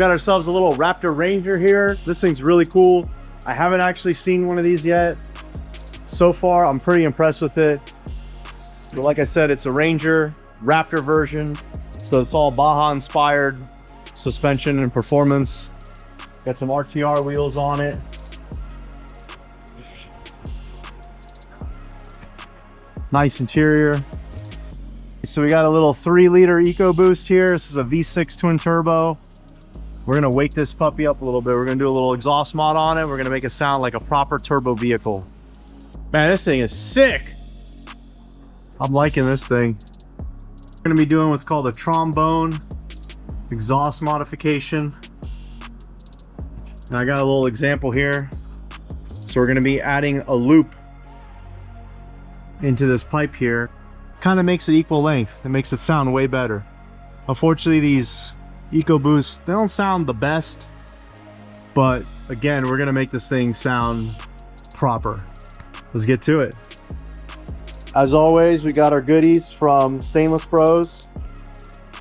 got ourselves a little Raptor Ranger here. This thing's really cool. I haven't actually seen one of these yet. So far, I'm pretty impressed with it. So like I said, it's a Ranger Raptor version. So it's all Baja inspired suspension and performance. Got some RTR wheels on it. Nice interior. So we got a little 3-liter EcoBoost here. This is a V6 twin turbo. We're gonna wake this puppy up a little bit. We're gonna do a little exhaust mod on it. We're gonna make it sound like a proper turbo vehicle. Man, this thing is sick. I'm liking this thing. We're gonna be doing what's called a Trombone exhaust modification. And I got a little example here. So we're gonna be adding a loop into this pipe here. Kind of makes it equal length. It makes it sound way better. Unfortunately, these EcoBoosts, they don't sound the best, but again, we're gonna make this thing sound proper. Let's get to it. As always, we got our goodies from Stainless Bros.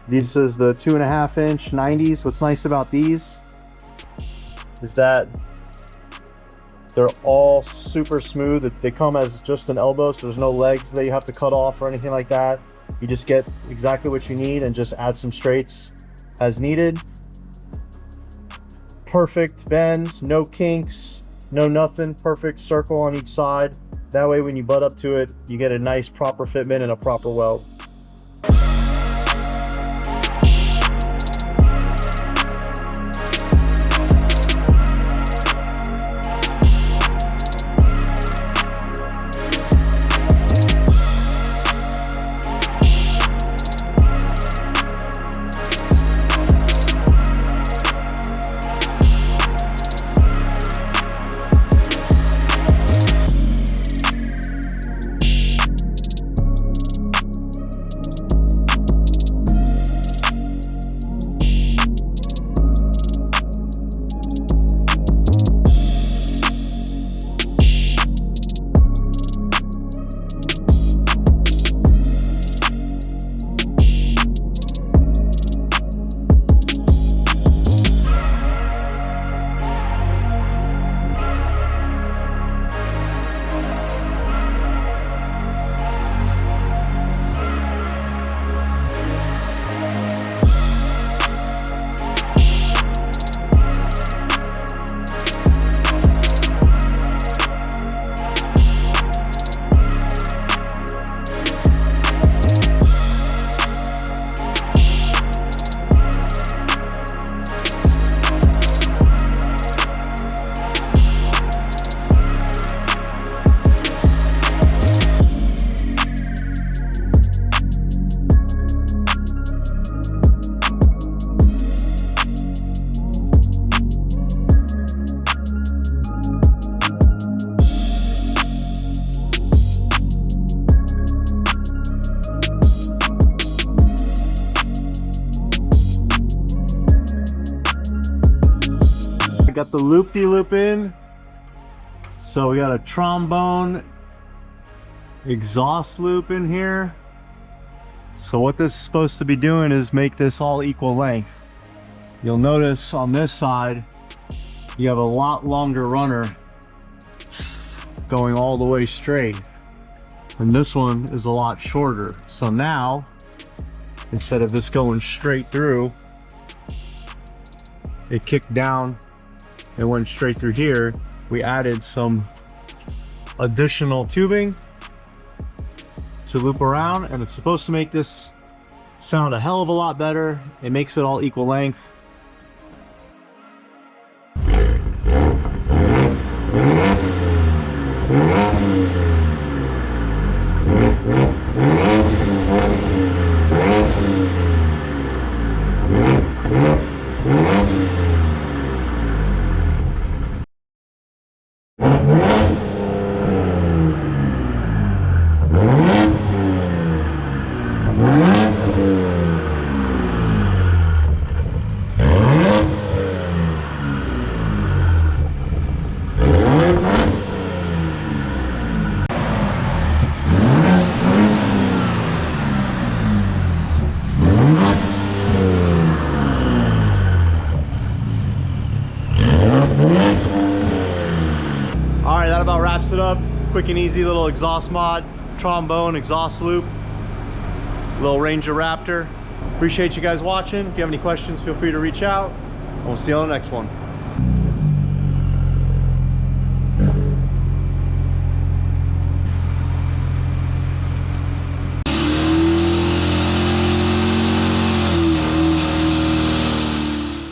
This is the 2.5-inch 90s. What's nice about these is that they're all super smooth. They come as just an elbow, so there's no legs that you have to cut off or anything like that. You just get exactly what you need and just add some straights as needed. Perfect bends, no kinks, no nothing. Perfect circle on each side. That way when you butt up to it, you get a nice proper fitment and a proper weld. Got the loop-de-loop in. So we got a Trombone exhaust loop in here. So what this is supposed to be doing is make this all equal length. You'll notice on this side, you have a lot longer runner going all the way straight. And this one is a lot shorter. So now, instead of this going straight through, it kicked down and went straight through here. We added some additional tubing to loop around, and it's supposed to make this sound a hell of a lot better. It makes it all equal length. up, quick and easy little exhaust mod, trombone exhaust loop, little Ranger Raptor. Appreciate you guys watching. If you have any questions, feel free to reach out, and we'll see you on the next one.